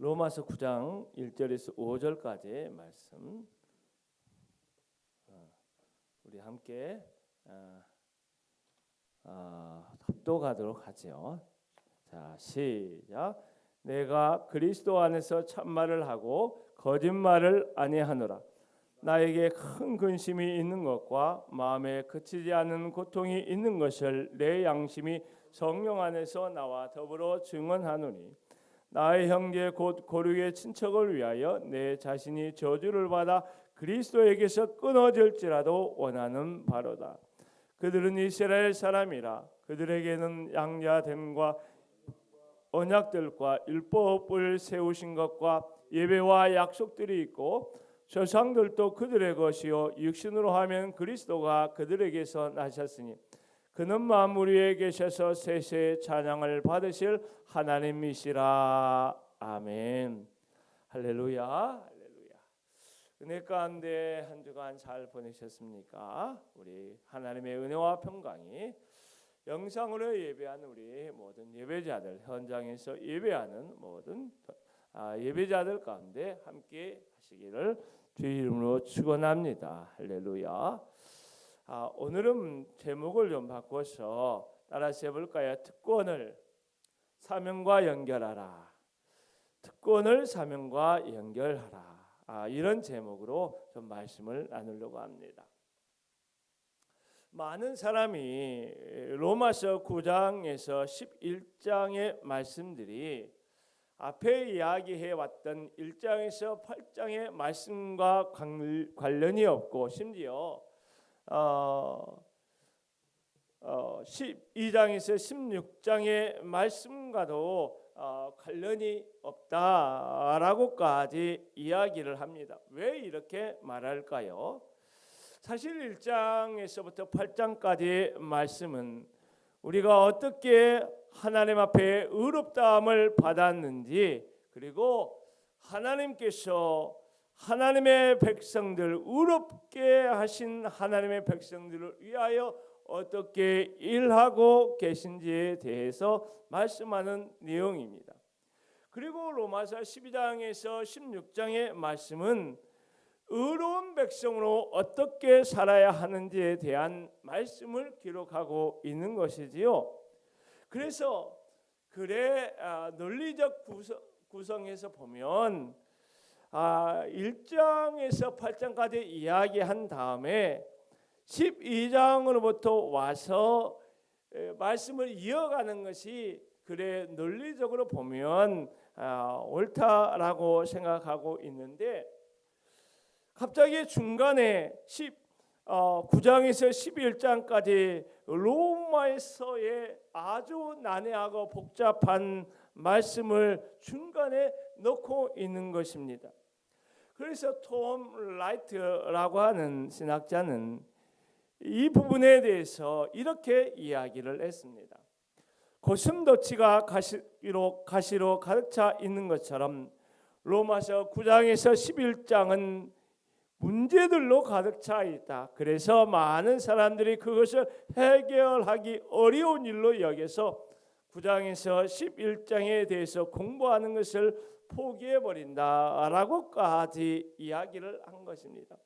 로마서 9장 1절에서 5절까지 말씀 우리 함께 합독하도록 하죠. 자, 시작. 내가 그리스도 안에서 참말을 하고 거짓말을 아니하노라. 나에게 큰 근심이 있는 것과 마음에 그치지 않는 고통이 있는 것을 내 양심이 성령 안에서 나와 더불어 증언하노니 나의 형제 곧 고륙의 친척을 위하여 내 자신이 저주를 받아 그리스도에게서 끊어질지라도 원하는 바로다. 그들은 이스라엘 사람이라. 그들에게는 양자됨과 언약들과 율법을 세우신 것과 예배와 약속들이 있고 조상들도 그들의 것이요 육신으로 하면 그리스도가 그들에게서 나셨으니 그는 만물 위에 계셔서 세세의 찬양을 받으실 하나님이시라. 아멘. 할렐루야. 할렐루야. 은혜 가운데 한 주간 잘 보내셨습니까? 우리 하나님의 은혜와 평강이 영상으로 예배하는 우리 모든 예배자들, 현장에서 예배하는 모든 예배자들 가운데 함께 하시기를 주의 이름으로 축원합니다. 할렐루야. 오늘은 제목을 좀 바꿔서 따라서 해볼까요? 특권을 사명과 연결하라. 특권을 사명과 연결하라. 이런 제목으로 좀 말씀을 나누려고 합니다. 많은 사람이 로마서 9장에서 11장의 말씀들이 앞에 이야기해왔던 1장에서 8장의 말씀과 관련이 없고 심지어 12장에서 16장의 말씀과도 관련이 없다라고까지 이야기를 합니다. 왜 이렇게 말할까요? 사실 1장에서부터 8장까지의 말씀은 우리가 어떻게 하나님 앞에 의롭다함을 받았는지, 그리고 하나님께서 하나님의 백성들, 의롭게 하신 하나님의 백성들을 위하여 어떻게 일하고 계신지에 대해서 말씀하는 내용입니다. 그리고 로마서 12장에서 16장의 말씀은 의로운 백성으로 어떻게 살아야 하는지에 대한 말씀을 기록하고 있는 것이지요. 그래서 논리적 구성에서 보면 1장에서 8장까지 이야기한 다음에 12장으로부터 와서 말씀을 이어가는 것이 논리적으로 보면 옳다라고 생각하고 있는데, 갑자기 중간에 9장에서 11장까지 로마서의 아주 난해하고 복잡한 말씀을 중간에 넣고 있는 것입니다. 그래서 톰 라이트라고 하는 신학자는 이 부분에 대해서 이렇게 이야기를 했습니다. 고슴도치가 가시로 가득 차 있는 것처럼 로마서 9장에서 11장은 문제들로 가득 차 있다. 그래서 많은 사람들이 그것을 해결하기 어려운 일로 여겨서 9장에서 11장에 대해서 공부하는 것을 포기해버린다라고까지 이야기를 한 것입니다.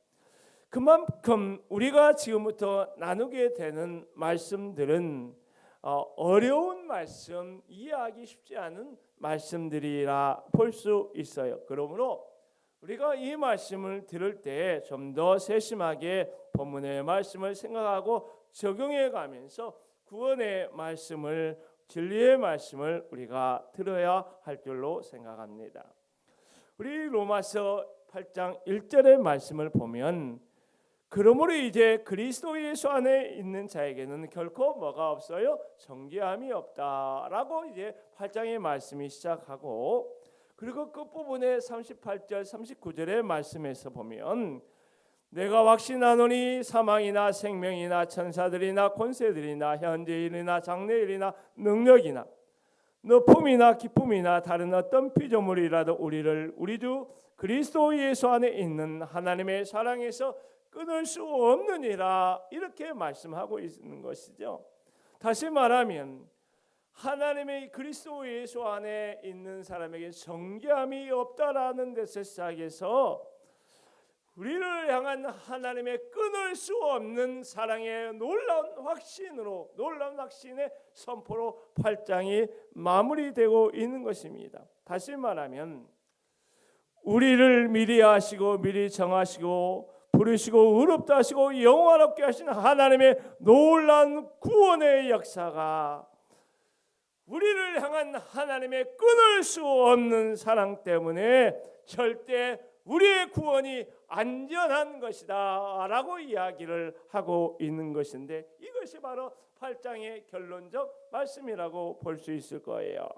그만큼 우리가 지금부터 나누게 되는 말씀들은 어려운 말씀, 이해하기 쉽지 않은 말씀들이라 볼 수 있어요. 그러므로 우리가 이 말씀을 들을 때 좀 더 세심하게 본문의 말씀을 생각하고 적용해 가면서 구원의 말씀을, 진리의 말씀을 우리가 들어야 할 줄로 생각합니다. 우리 로마서 8장 1절의 말씀을 보면 그러므로 이제 그리스도 예수 안에 있는 자에게는 결코 뭐가 없어요? 정죄함이 없다라고 이제 8장의 말씀이 시작하고, 그리고 끝부분에 38절 39절의 말씀에서 보면 내가 확신하노니 사망이나 생명이나 천사들이나 권세들이나 현재일이나 장래일이나 능력이나 높음이나 기쁨이나 다른 어떤 피조물이라도 우리 주 그리스도 예수 안에 있는 하나님의 사랑에서 끊을 수 없느니라, 이렇게 말씀하고 있는 것이죠. 다시 말하면 하나님의 그리스도 예수 안에 있는 사람에게 정죄함이 없다라는 데서 시작해서 우리를 향한 하나님의 끊을 수 없는 사랑의 놀라운 확신의 선포로 8장이 마무리되고 있는 것입니다. 다시 말하면 우리를 미리 아시고 미리 정하시고 부르시고 의롭다 하시고 영원롭게 하신 하나님의 놀라운 구원의 역사가 우리를 향한 하나님의 끊을 수 없는 사랑 때문에 절대 우리의 구원이 안전한 것이다 라고 이야기를 하고 있는 것인데, 이것이 바로 8장의 결론적 말씀이라고 볼 수 있을 거예요.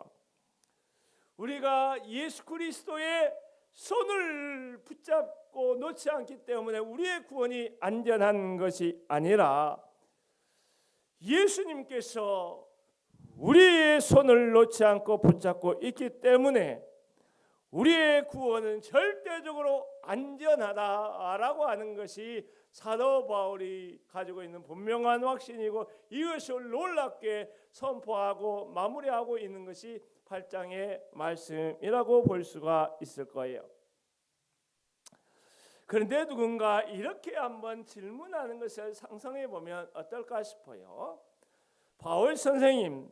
우리가 예수 그리스도의 손을 붙잡고 놓지 않기 때문에 우리의 구원이 안전한 것이 아니라 예수님께서 우리의 손을 놓지 않고 붙잡고 있기 때문에 우리의 구원은 절대적으로 안전하다라고 하는 것이 사도 바울이 가지고 있는 분명한 확신이고, 이것을 놀랍게 선포하고 마무리하고 있는 것이 8장의 말씀이라고 볼 수가 있을 거예요. 그런데 누군가 이렇게 한번 질문하는 것을 상상해 보면 어떨까 싶어요. 바울 선생님,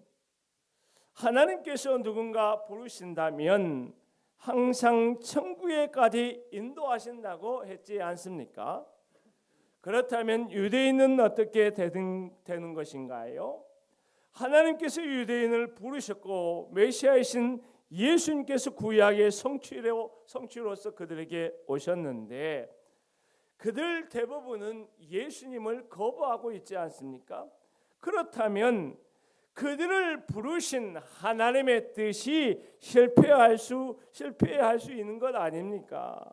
하나님께서 누군가 부르신다면 항상 천국에까지 인도하신다고 했지 않습니까? 그렇다면 유대인은 어떻게 되는 것인가요? 하나님께서 유대인을 부르셨고 메시아이신 예수님께서 구약의 성취로서 그들에게 오셨는데 그들 대부분은 예수님을 거부하고 있지 않습니까? 그렇다면 그들을 부르신 하나님의 뜻이 실패할 수 있는 것 아닙니까?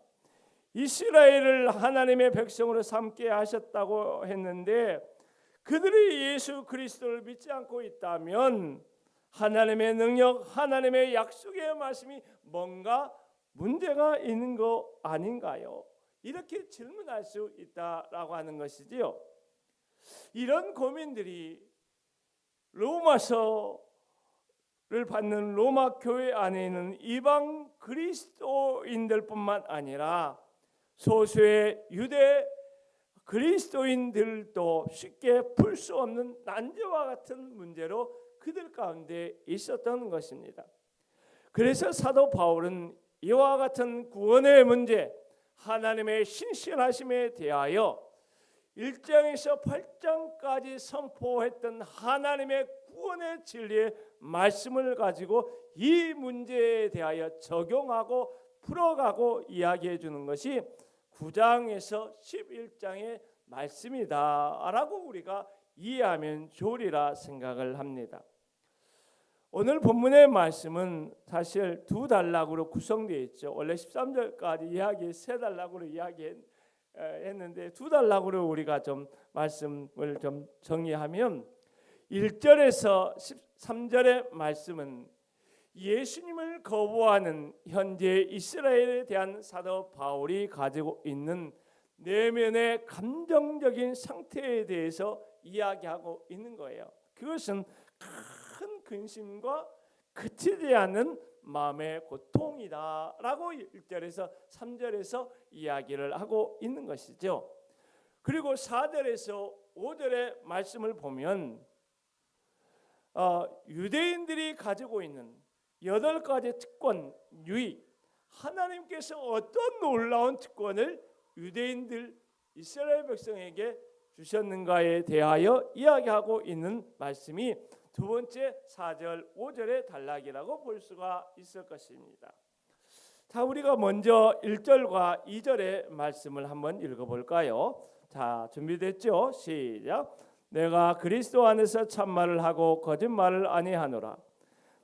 이스라엘을 하나님의 백성으로 삼게 하셨다고 했는데 그들이 예수 그리스도를 믿지 않고 있다면 하나님의 능력, 하나님의 약속의 말씀이 뭔가 문제가 있는 거 아닌가요? 이렇게 질문할 수 있다라고 하는 것이지요. 이런 고민들이 로마서를 받는 로마 교회 안에 있는 이방 그리스도인들뿐만 아니라 소수의 유대 그리스도인들도 쉽게 풀 수 없는 난제와 같은 문제로 그들 가운데 있었던 것입니다. 그래서 사도 바울은 이와 같은 구원의 문제, 하나님의 신실하심에 대하여 1장에서 8장까지 선포했던 하나님의 구원의 진리의 말씀을 가지고 이 문제에 대하여 적용하고 풀어가고 이야기해 주는 것이 9장에서 11장의 말씀이다라고 우리가 이해하면 좋으리라 생각을 합니다. 오늘 본문의 말씀은 사실 두 단락으로 구성되어 있죠. 원래 13절까지 세 단락으로 이야기했는데 두 단락으로 우리가 좀 말씀을 좀 정리하면 1절에서 13절의 말씀은 예수님을 거부하는 현재 이스라엘에 대한 사도 바울이 가지고 있는 내면의 감정적인 상태에 대해서 이야기하고 있는 거예요. 그것은 큰 근심과 그치지 않는 마음의 고통이다라고 1절에서 3절에서 이야기를 하고 있는 것이죠. 그리고 4절에서 5절의 말씀을 보면 유대인들이 가지고 있는 8가지 특권, 유의, 하나님께서 어떤 놀라운 특권을 유대인들 이스라엘 백성에게 주셨는가에 대하여 이야기하고 있는 말씀이 두 번째 4절, 5절의 단락이라고 볼 수가 있을 것입니다. 자, 우리가 먼저 1절과 2절의 말씀을 한번 읽어볼까요? 자, 준비됐죠? 시작. 내가 그리스도 안에서 참말을 하고 거짓말을 아니하노라.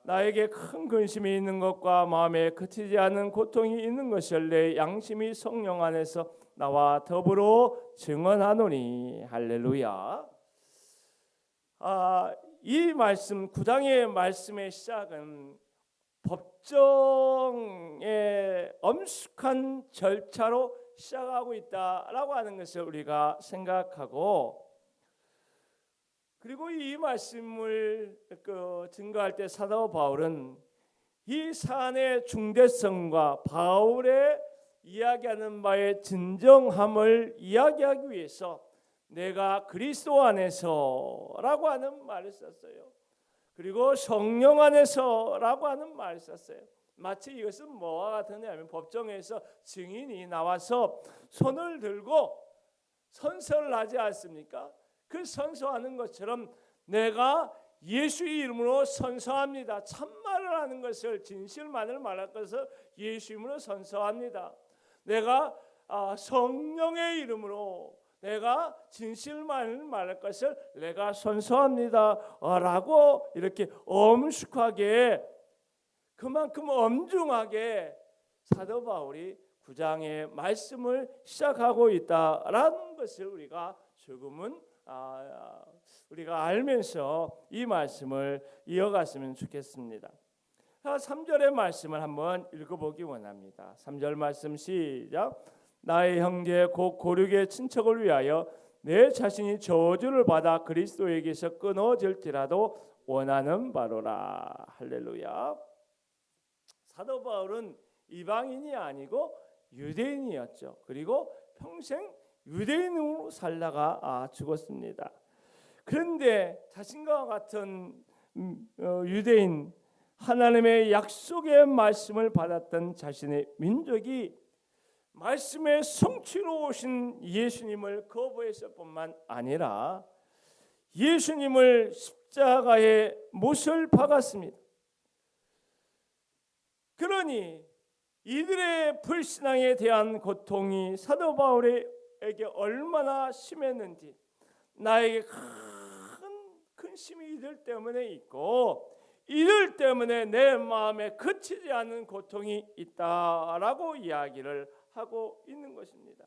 나에게 큰 근심이 있는 것과 마음에 그치지 않는 고통이 있는 것을 내 양심이 성령 안에서 나와 더불어 증언하노니. 할렐루야. 이 말씀 9장의 말씀의 시작은 법정의 엄숙한 절차로 시작하고 있다라고 하는 것을 우리가 생각하고, 그리고 이 말씀을 증거할 때 사도 바울은 이 사안의 중대성과 바울의 이야기하는 바의 진정함을 이야기하기 위해서 내가 그리스도 안에서라고 하는 말을 썼어요. 그리고 성령 안에서라고 하는 말을 썼어요. 마치 이것은 뭐와 같으냐면 법정에서 증인이 나와서 손을 들고 선서를 하지 않습니까? 그 선서하는 것처럼 내가 예수의 이름으로 선서합니다. 참말을 하는 것을, 진실만을 말할 것을 예수 이름으로 선서합니다. 내가 성령의 이름으로 내가 진실만을 말할 것을 내가 선서합니다 라고 이렇게 엄숙하게, 그만큼 엄중하게 사도 바울이 9장의 말씀을 시작하고 있다라는 것을 우리가 조금은 우리가 알면서 이 말씀을 이어갔으면 좋겠습니다. 3절의 말씀을 한번 읽어보기 원합니다. 3절 말씀 시작. 나의 형제 곧 고륙의 친척을 위하여 내 자신이 저주를 받아 그리스도에게서 끊어질지라도 원하는 바로라. 할렐루야. 사도 바울은 이방인이 아니고 유대인이었죠. 그리고 평생 유대인으로 살다가 죽었습니다. 그런데 자신과 같은 유대인, 하나님의 약속의 말씀을 받았던 자신의 민족이 말씀의 성취로 오신 예수님을 거부했을 뿐만 아니라 예수님을 십자가에 못을 박았습니다. 그러니 이들의 불신앙에 대한 고통이 사도 바울에게 얼마나 심했는지, 나에게 큰 근심이 이들 때문에 있고 이들 때문에 내 마음에 그치지 않는 고통이 있다라고 이야기를 하고 있는 것입니다.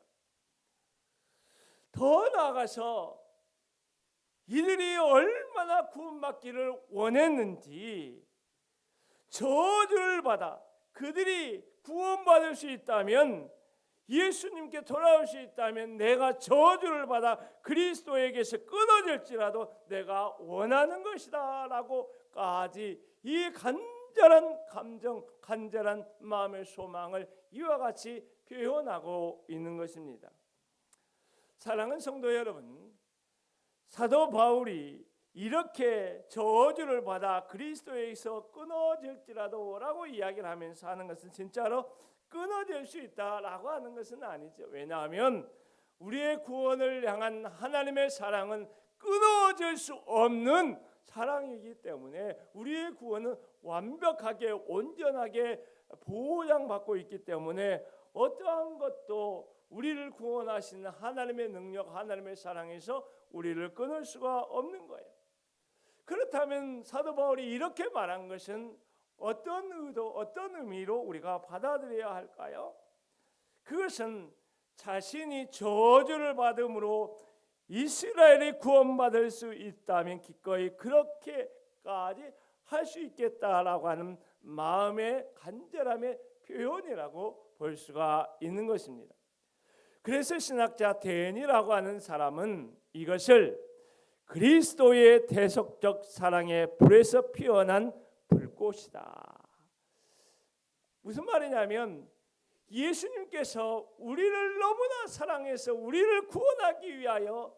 더 나아가서 이들이 얼마나 구원받기를 원했는지, 저주를 받아 그들이 구원받을 수 있다면, 예수님께 돌아올 수 있다면 내가 저주를 받아 그리스도에게서 끊어질지라도 내가 원하는 것이다 라고까지 이 간절한 감정, 간절한 마음의 소망을 이와 같이 표현하고 있는 것입니다. 사랑하는 성도 여러분, 사도 바울이 이렇게 저주를 받아 그리스도에게서 끊어질지라도 라고 이야기를 하면서 하는 것은 진짜로 끊어질 수 있다라고 하는 것은 아니죠. 왜냐하면 우리의 구원을 향한 하나님의 사랑은 끊어질 수 없는 사랑이기 때문에 우리의 구원은 완벽하게 온전하게 보장받고 있기 때문에 어떠한 것도 우리를 구원하시는 하나님의 능력, 하나님의 사랑에서 우리를 끊을 수가 없는 거예요. 그렇다면 사도 바울이 이렇게 말한 것은 어떤 의도, 어떤 의미로 우리가 받아들여야 할까요? 그것은 자신이 저주를 받음으로 이스라엘이 구원받을 수 있다면 기꺼이 그렇게까지 할 수 있겠다라고 하는 마음의 간절함의 표현이라고 볼 수가 있는 것입니다. 그래서 신학자 데니라고 하는 사람은 이것을 그리스도의 대속적 사랑의 불에서 피어난 불꽃이다. 무슨 말이냐면 예수님께서 우리를 너무나 사랑해서 우리를 구원하기 위하여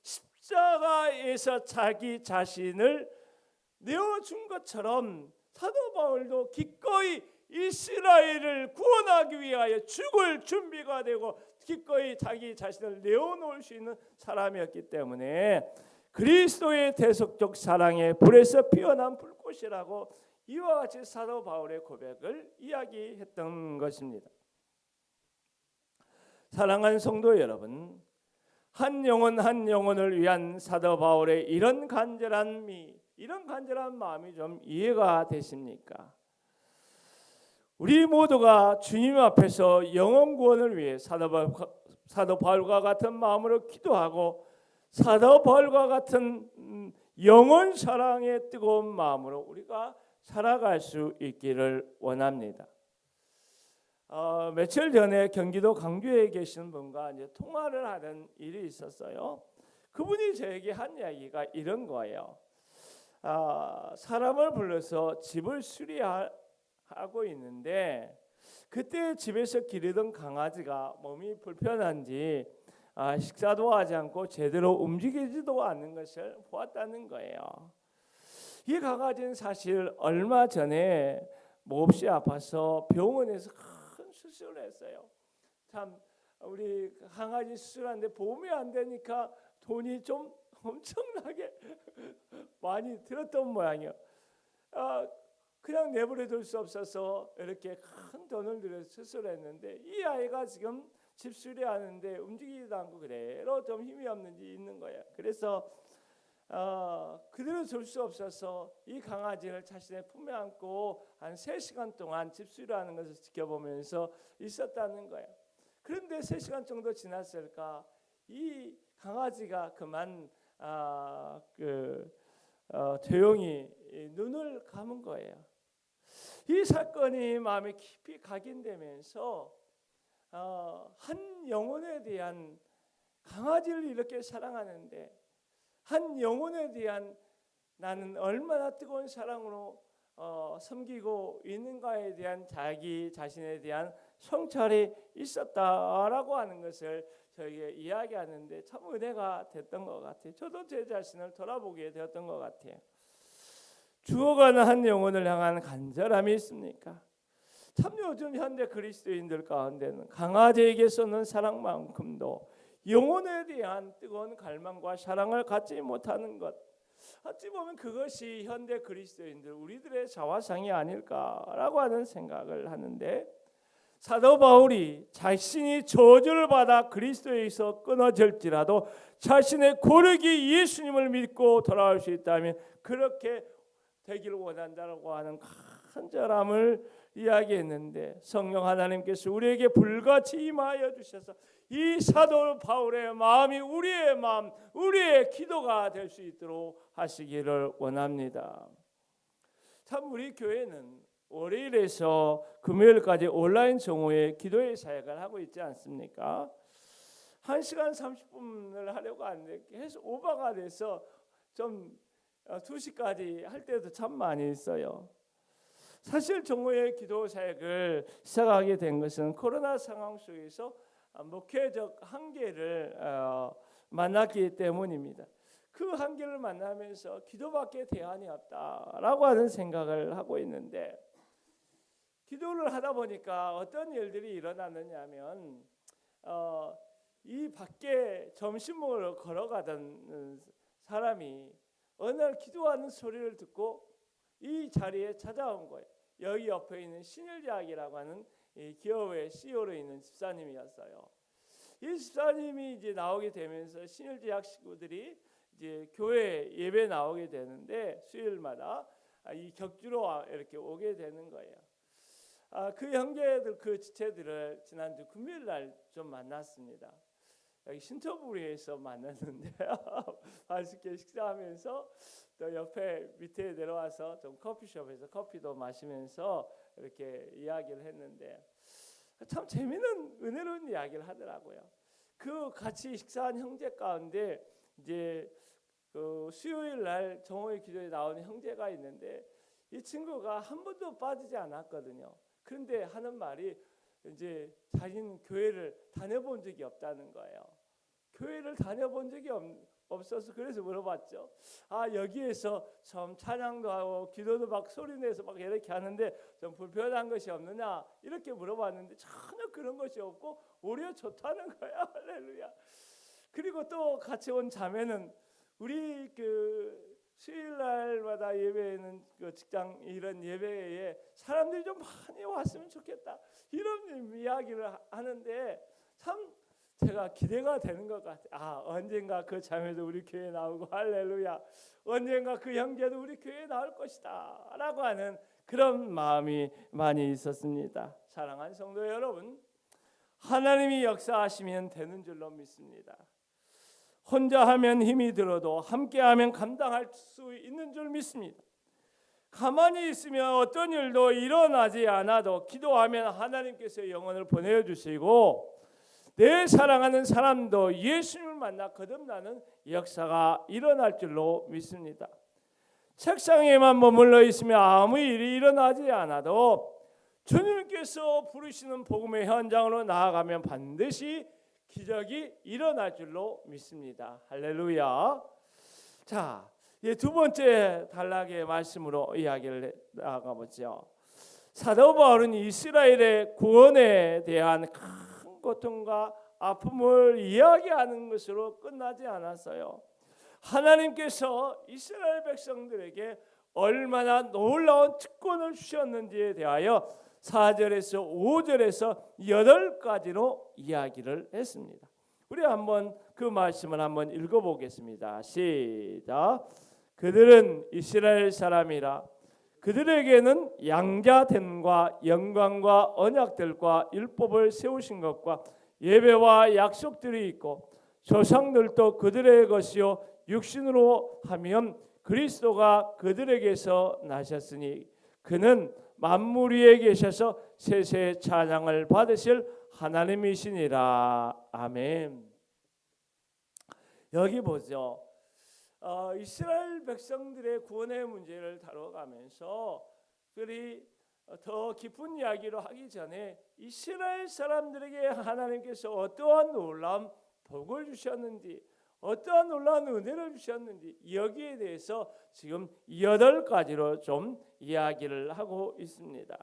십자가에서 자기 자신을 내어준 것처럼 사도 바울도 기꺼이 이스라엘을 구원하기 위하여 죽을 준비가 되고 기꺼이 자기 자신을 내어놓을 수 있는 사람이었기 때문에 그리스도의 대속적 사랑의 불에서 피어난 불꽃이라고 이와 같이 사도 바울의 고백을 이야기했던 것입니다. 사랑하는 성도 여러분, 한 영혼 한 영혼을 위한 사도 바울의 이런 간절한 마음이 좀 이해가 되십니까? 우리 모두가 주님 앞에서 영혼 구원을 위해 사도 바울과 같은 마음으로 기도하고 사도 바울과 같은 영혼 사랑의 뜨거운 마음으로 우리가 살아갈 수 있기를 원합니다. 며칠 전에 경기도 광주에 계시는 분과 이제 통화를 하는 일이 있었어요. 그분이 저에게 한 이야기가 이런 거예요. 사람을 불러서 집을 수리하고 있는데 그때 집에서 기르던 강아지가 몸이 불편한지 식사도 하지 않고 제대로 움직이지도 않는 것을 보았다는 거예요. 이 강아지는 사실 얼마 전에 몹시 아파서 병원에서 큰 수술을 했어요. 참 우리 강아지 수술하는데 보험이 안 되니까 돈이 좀 엄청나게 많이 들었던 모양이에요. 그냥 내버려 둘 수 없어서 이렇게 큰 돈을 들여서 수술했는데 이 아이가 지금 집 수리하는데 움직이지도 않고 그대로 좀 힘이 없는지 있는 거예요. 그래서 그대로 둘 수 없어서 이 강아지를 자신의 품에 안고 한 3시간 동안 집 수리하는 것을 지켜보면서 있었다는 거예요. 그런데 3시간 정도 지났을까 이 강아지가 그만 조용히 눈을 감은 거예요. 이 사건이 마음에 깊이 각인되면서 한 영혼에 대한 강아지를 이렇게 사랑하는데 한 영혼에 대한 나는 얼마나 뜨거운 사랑으로 섬기고 있는가에 대한 자기 자신에 대한 성찰이 있었다라고 하는 것을 저에게 이야기하는데 참 은혜가 됐던 것 같아요. 저도 제 자신을 돌아보게 되었던 것 같아요. 죽어가는 한 영혼을 향한 간절함이 있습니까? 참 요즘 현대 그리스도인들 가운데는 강아지에게 쏟는 사랑만큼도 영혼에 대한 뜨거운 갈망과 사랑을 갖지 못하는 것, 어찌 보면 그것이 현대 그리스도인들 우리들의 자화상이 아닐까라고 하는 생각을 하는데, 사도 바울이 자신이 저주를 받아 그리스도에서 끊어질지라도 자신의 고르기 예수님을 믿고 돌아올 수 있다면 그렇게 되기를 원한다라고 하는 간절함을 이야기했는데, 성령 하나님께서 우리에게 불같이 임하여 주셔서 이 사도 바울의 마음이 우리의 마음, 우리의 기도가 될 수 있도록 하시기를 원합니다. 참 우리 교회는 월요일에서 금요일까지 온라인 정오에 기도의 사역을 하고 있지 않습니까? 1시간 30분을 하려고 하는데 계속 오버가 돼서 좀 2시까지 할 때도 참 많이 있어요. 사실 정오의 기도 사역을 시작하게 된 것은 코로나 상황 속에서 목회적 한계를 만났기 때문입니다. 그 한계를 만나면서 기도밖에 대안이 없다라고 하는 생각을 하고 있는데, 기도를 하다 보니까 어떤 일들이 일어나느냐 하면 이 밖에 점심 먹으러 걸어가던 사람이 어느 날 기도하는 소리를 듣고 이 자리에 찾아온 거예요. 여기 옆에 있는 신일대학이라고 하는 이 기업의 CEO로 있는 집사님이었어요. 이 집사님이 이제 나오게 되면서 신일대학 식구들이 이제 교회 예배 나오게 되는데 수요일마다 이 격주로 이렇게 오게 되는 거예요. 그 형제들, 그 지체들을 지난주 금요일 날 좀 만났습니다. 여기 신천부리에서 만났는데 맛있게 식사하면서 또 옆에 밑에 내려와서 좀 커피숍에서 커피도 마시면서 이렇게 이야기를 했는데 참 재미있는 은혜로운 이야기를 하더라고요. 그 같이 식사한 형제 가운데 이제 그 수요일 날 정오의 기도에 나오는 형제가 있는데 이 친구가 한 번도 빠지지 않았거든요. 그런데 하는 말이 이제 자기는 교회를 다녀본 적이 없다는 거예요. 교회를 다녀본 적이 없어서 그래서 물어봤죠. 여기에서 좀 찬양도 하고 기도도 막 소리내서 막 이렇게 하는데 좀 불편한 것이 없느냐 이렇게 물어봤는데 전혀 그런 것이 없고 오히려 좋다는 거야. 할렐루야. 그리고 또 같이 온 자매는 우리 그 수요일 날마다 예배에는 그 직장 이런 예배에 사람들이 좀 많이 왔으면 좋겠다 이런 이야기를 하는데 참 제가 기대가 되는 것 같아요. 언젠가 그 자매도 우리 교회에 나오고 할렐루야, 언젠가 그 형제도 우리 교회에 나올 것이다 라고 하는 그런 마음이 많이 있었습니다. 사랑하는 성도 여러분, 하나님이 역사하시면 되는 줄로 믿습니다. 혼자 하면 힘이 들어도 함께 하면 감당할 수 있는 줄 믿습니다. 가만히 있으면 어떤 일도 일어나지 않아도 기도하면 하나님께서 영혼을 보내주시고, 내 사랑하는 사람도 예수님을 만나 거듭나는 역사가 일어날 줄로 믿습니다. 책상에만 머물러 있으면 아무 일이 일어나지 않아도 주님께서 부르시는 복음의 현장으로 나아가면 반드시 기적이 일어날 줄로 믿습니다. 할렐루야. 자, 두 번째 단락의 말씀으로 이야기를 나아가보죠. 사도 바울은 이스라엘의 구원에 대한 큰 고통과 아픔을 이야기하는 것으로 끝나지 않았어요. 하나님께서 이스라엘 백성들에게 얼마나 놀라운 특권을 주셨는지에 대하여 4절에서 5절에서 8가지로 이야기를 했습니다. 우리 한번 그 말씀을 한번 읽어보겠습니다. 시작. 그들은 이스라엘 사람이라 그들에게는 양자됨과 영광과 언약들과 율법을 세우신 것과 예배와 약속들이 있고 조상들도 그들의 것이요 육신으로 하면 그리스도가 그들에게서 나셨으니 그는 만물 위에 계셔서 세세의 찬양을 받으실 하나님이시니라. 아멘. 여기 보죠. 이스라엘 백성들의 구원의 문제를 다뤄가면서 그들이 더 깊은 이야기로 하기 전에 이스라엘 사람들에게 하나님께서 어떠한 놀라운 복을 주셨는지, 어떠한 놀라운 은혜를 주셨는지 여기에 대해서 지금 8가지로 좀 이야기를 하고 있습니다.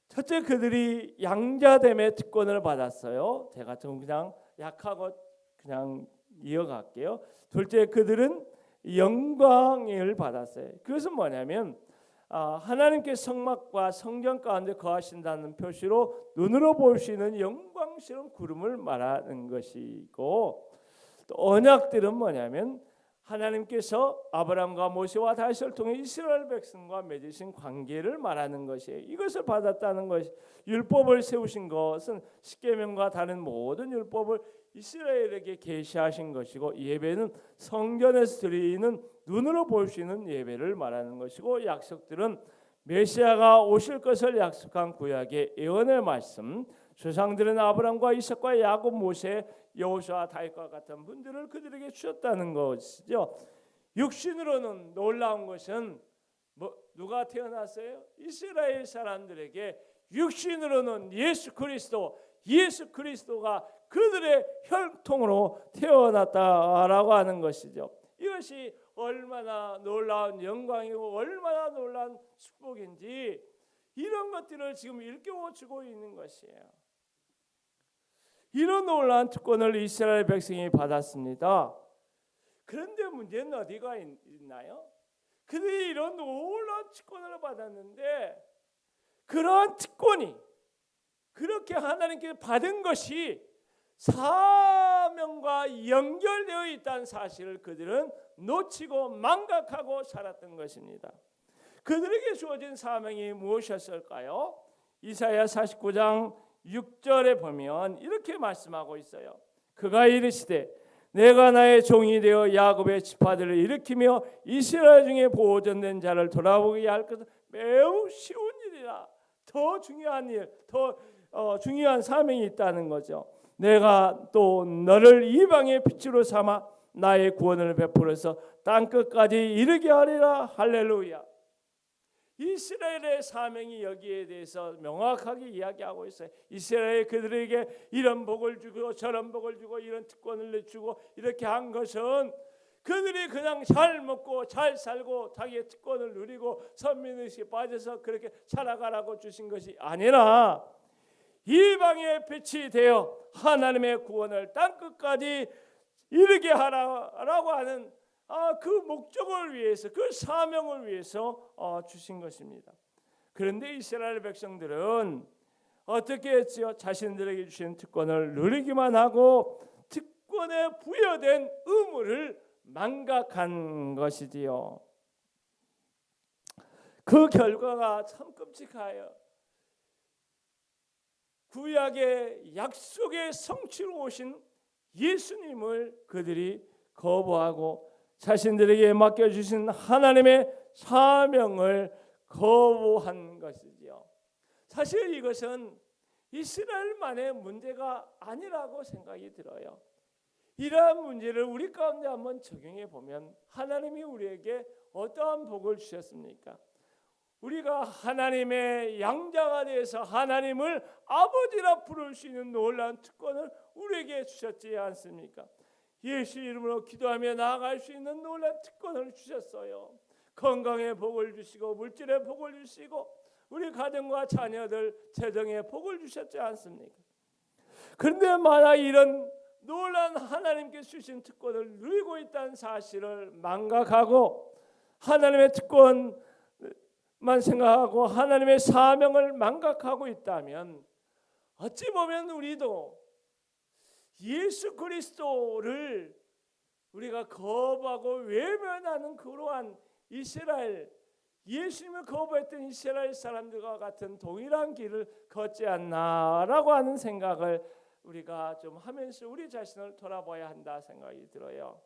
첫째, 그들이 양자됨의 특권을 받았어요. 제가 좀 그냥 약하고 그냥 이어갈게요. 둘째, 그들은 영광을 받았어요. 그것은 뭐냐면 하나님께 성막과 성전 가운데 거하신다는 표시로 눈으로 볼 수 있는 영광스러운 구름을 말하는 것이고, 또 언약들은 뭐냐면 하나님께서 아브라함과 모세와 다윗을 통해 이스라엘 백성과 맺으신 관계를 말하는 것이에요. 이것을 받았다는 것이, 율법을 세우신 것은 십계명과 다른 모든 율법을 이스라엘에게 계시하신 것이고, 예배는 성전에서 드리는 눈으로 볼 수 있는 예배를 말하는 것이고, 약속들은 메시아가 오실 것을 약속한 구약의 예언의 말씀, 조상들은 아브라함과 이삭과 야곱, 모세, 여호수아, 다윗과 같은 분들을 그들에게 주셨다는 것이죠. 육신으로는 놀라운 것은 누가 태어났어요? 이스라엘 사람들에게 육신으로는 예수 그리스도가 그들의 혈통으로 태어났다라고 하는 것이죠. 이것이 얼마나 놀라운 영광이고 얼마나 놀라운 축복인지 이런 것들을 지금 일깨워주고 있는 것이에요. 이런 놀라운 특권을 이스라엘 백성이 받았습니다. 그런데 문제는 어디가 있나요? 그들이 이런 놀라운 특권을 받았는데 그러한 특권이 그렇게 하나님께 받은 것이 사명과 연결되어 있다는 사실을 그들은 놓치고 망각하고 살았던 것입니다. 그들에게 주어진 사명이 무엇이었을까요? 이사야 49장 6절에 보면 이렇게 말씀하고 있어요. 그가 이르시되 내가 나의 종이 되어 야곱의 지파들을 일으키며 이스라엘 중에 보존된 자를 돌아보게 할 것은 매우 쉬운 일이라. 더 중요한 일, 더 중요한 사명이 있다는 거죠. 내가 또 너를 이방의 빛으로 삼아 나의 구원을 베풀어서 땅끝까지 이르게 하리라. 할렐루야. 이스라엘의 사명이 여기에 대해서 명확하게 이야기하고 있어요. 이스라엘 그들에게 이런 복을 주고 저런 복을 주고 이런 특권을 주고 이렇게 한 것은 그들이 그냥 잘 먹고 잘 살고 자기의 특권을 누리고 선민의식에 빠져서 그렇게 살아가라고 주신 것이 아니라 이방의 빛이 되어 하나님의 구원을 땅끝까지 이르게 하라고 하는 그 목적을 위해서, 그 사명을 위해서 주신 것입니다. 그런데 이스라엘 백성들은 어떻게 했지요? 자신들에게 주신 특권을 누리기만 하고 특권에 부여된 의무를 망각한 것이지요. 그 결과가 참 끔찍해요. 구약의 약속의 성취로 오신 예수님을 그들이 거부하고 자신들에게 맡겨주신 하나님의 사명을 거부한 것이지요. 사실 이것은 이스라엘만의 문제가 아니라고 생각이 들어요. 이러한 문제를 우리 가운데 한번 적용해 보면 하나님이 우리에게 어떠한 복을 주셨습니까? 우리가 하나님의 양자가 되어서 하나님을 아버지라 부를 수 있는 놀라운 특권을 우리에게 주셨지 않습니까? 예수 이름으로 기도하며 나아갈 수 있는 놀라운 특권을 주셨어요. 건강의 복을 주시고 물질의 복을 주시고 우리 가정과 자녀들 재정의 복을 주셨지 않습니까? 그런데 만약 이런 놀라운 하나님께 주신 특권을 누리고 있다는 사실을 망각하고 하나님의 특권만 생각하고 하나님의 사명을 망각하고 있다면 어찌 보면 우리도 예수 그리스도를 우리가 거부하고 외면하는 그러한 이스라엘, 예수님을 거부했던 이스라엘 사람들과 같은 동일한 길을 걷지 않나라고 하는 생각을 우리가 좀 하면서 우리 자신을 돌아봐야 한다 생각이 들어요.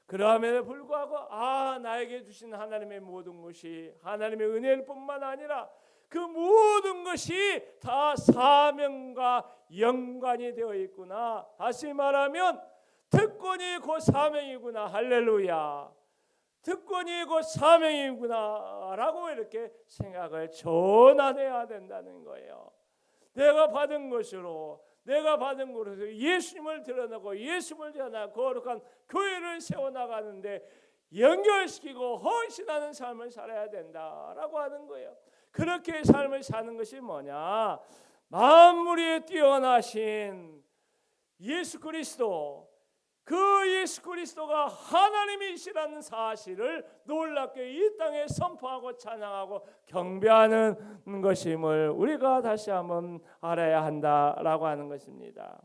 그럼에도 불구하고 나에게 주신 하나님의 모든 것이 하나님의 은혜일 뿐만 아니라 그 모든 것이 다 사명과 연관이 되어 있구나. 다시 말하면 특권이 곧 사명이구나. 할렐루야. 특권이 곧 사명이구나 라고 이렇게 생각을 전환해야 된다는 거예요. 내가 받은 것으로 예수님을 드러내고 예수님을 전하고 거룩한 교회를 세워나가는데 연결시키고 헌신하는 삶을 살아야 된다라고 하는 거예요. 그렇게 삶을 사는 것이 뭐냐? 만물에 뛰어나신 예수 그리스도, 그 예수 그리스도가 하나님이시라는 사실을 놀랍게 이 땅에 선포하고 찬양하고 경배하는 것임을 우리가 다시 한번 알아야 한다라고 하는 것입니다.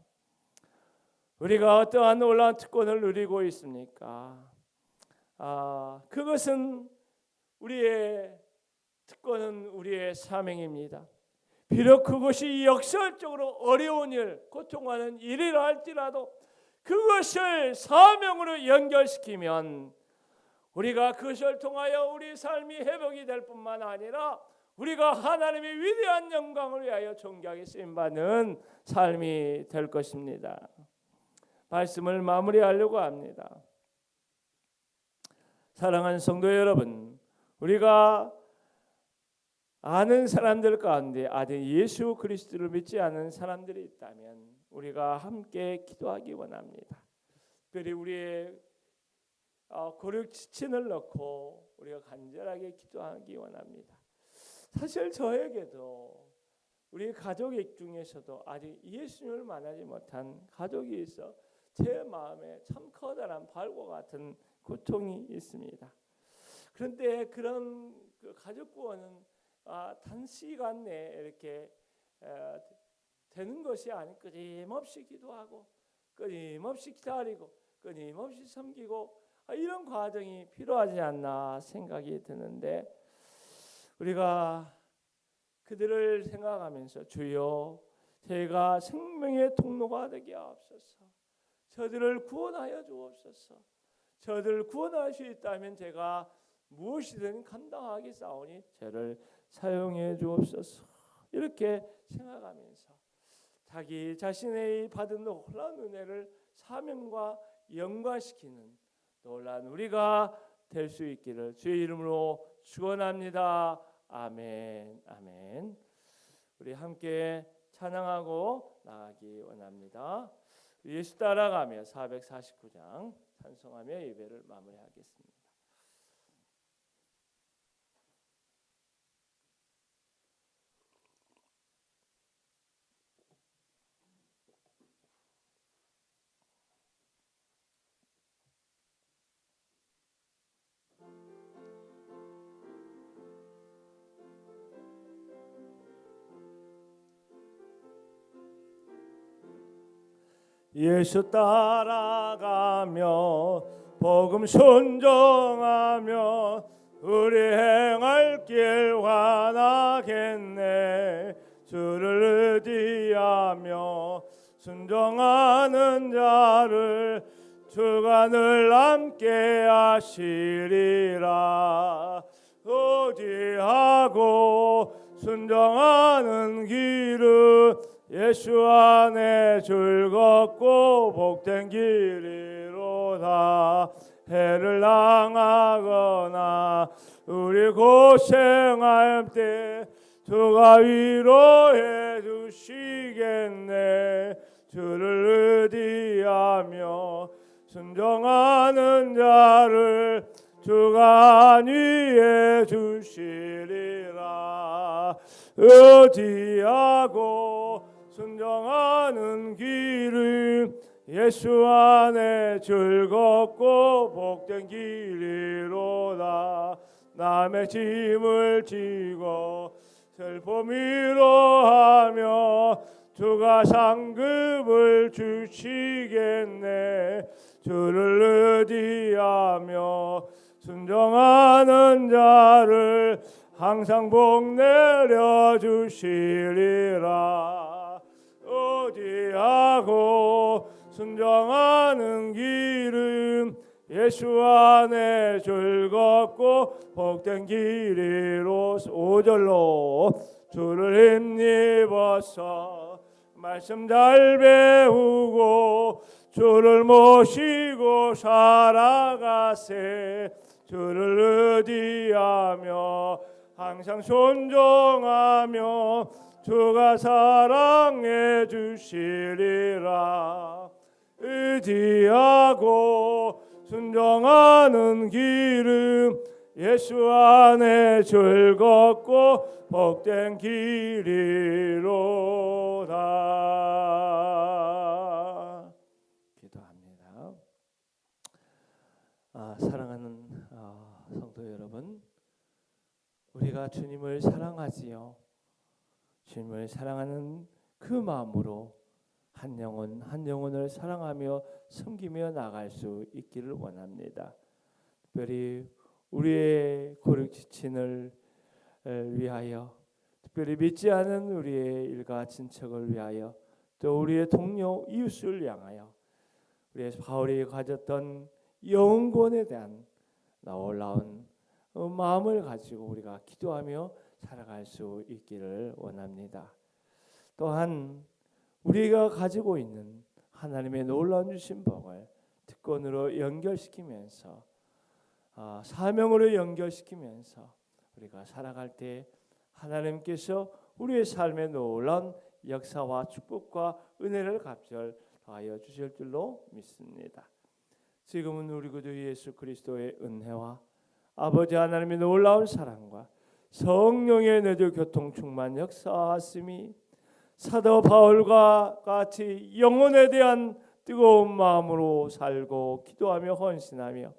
우리가 어떠한 놀라운 특권을 누리고 있습니까? 그것은 우리의 특권은 우리의 사명입니다. 비록 그것이 역설적으로 어려운 일, 고통하는 일이라 할지라도 그것을 사명으로 연결시키면 우리가 그것을 통하여 우리 삶이 회복이 될 뿐만 아니라 우리가 하나님의 위대한 영광을 위하여 존귀하게 쓰임받는 삶이 될 것입니다. 말씀을 마무리하려고 합니다. 사랑하는 성도 여러분, 우리가 아는 사람들 가운데 아직 예수 그리스도를 믿지 않은 사람들이 있다면 우리가 함께 기도하기 원합니다. 특별히 우리의 고력 지친을 넣고 우리가 간절하게 기도하기 원합니다. 사실 저에게도 우리 가족 중에서도 아직 예수님을 만나지 못한 가족이 있어 제 마음에 참 커다란 발과 같은 고통이 있습니다. 그런데 그런 그 가족 구원은 단시간 내에 이렇게 되는 것이 아닌 끊임없이 기도하고 끊임없이 기다리고 끊임없이 섬기고 이런 과정이 필요하지 않나 생각이 드는데 우리가 그들을 생각하면서 주여 제가 생명의 통로가 되게 하옵소서. 저들을 구원하여 주옵소서. 저들을 구원할 수 있다면 제가 무엇이든 감당하겠사오니 저를 사용해 주옵소서. 이렇게 생각하면서 자기 자신의 받은 놀라운 은혜를 사명과 연관시키는 놀라운 우리가 될 수 있기를 주의 이름으로 축원합니다. 아멘. 아멘. 우리 함께 찬양하고 나가기 원합니다. 예수 따라가며 449장 찬송하며 예배를 마무리하겠습니다. 예수 따라가며 복음 순종하며 우리 행할 길 환하겠네. 주를 의지하며 순종하는 자를 주가 늘 함께 하시리라. 의지하고 순종하는 길은 예수 안에 즐겁고 복된 길이로다. 해를 당하거나 우리 고생할 때 주가 위로해 주시겠네. 주를 의지하며 순종하는 자를 주가 안위해 주시리라. 의지하고 순종하는 길은 예수 안에 즐겁고 복된 길이로다. 남의 짐을 지고 슬픔 위로하며 주가 상급을 주시겠네. 주를 의지하며 순종하는 자를 항상 복 내려 주시리라. 의지하고 순종하는 길은 예수 안에 즐겁고 복된 길이로. 5절로 주를 힘입어서 말씀 잘 배우고 주를 모시고 살아가세. 주를 의지하며 항상 순종하며 주가 사랑해 주시리라. 의지하고 순종하는 길은 예수 안에 즐겁고 복된 길이로다. 기도합니다. 사랑하는 성도 여러분, 우리가 주님을 사랑하지요. 주님을 사랑하는 그 마음으로 한 영혼 한 영혼을 사랑하며 섬기며 나갈 수 있기를 원합니다. 특별히 우리의 고력 지친을 위하여, 특별히 믿지 않은 우리의 일가 친척을 위하여, 또 우리의 동료 이웃을 향하여 우리의 바울이 가졌던 영혼권에 대한 놀라운 마음을 가지고 우리가 기도하며 살아갈 수 있기를 원합니다. 또한 우리가 가지고 있는 하나님의 놀라운 주신 복을 특권으로 연결시키면서 사명으로 연결시키면서 우리가 살아갈 때 하나님께서 우리의 삶에 놀라운 역사와 축복과 은혜를 갑절하여 주실 줄로 믿습니다. 지금은 우리 구주 예수 그리스도의 은혜와 아버지 하나님의 놀라운 사랑과 성령의 내주 교통 충만 역사하심이 사도 바울과 같이 영혼에 대한 뜨거운 마음으로 살고 기도하며 헌신하며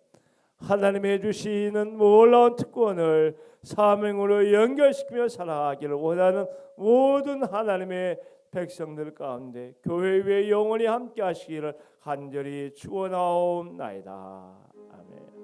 하나님의 주시는 놀라운 특권을 사명으로 연결시키며 살아가기를 원하는 모든 하나님의 백성들 가운데 교회 위에 영원히 함께 하시기를 간절히 축원하옵나이다. 아멘.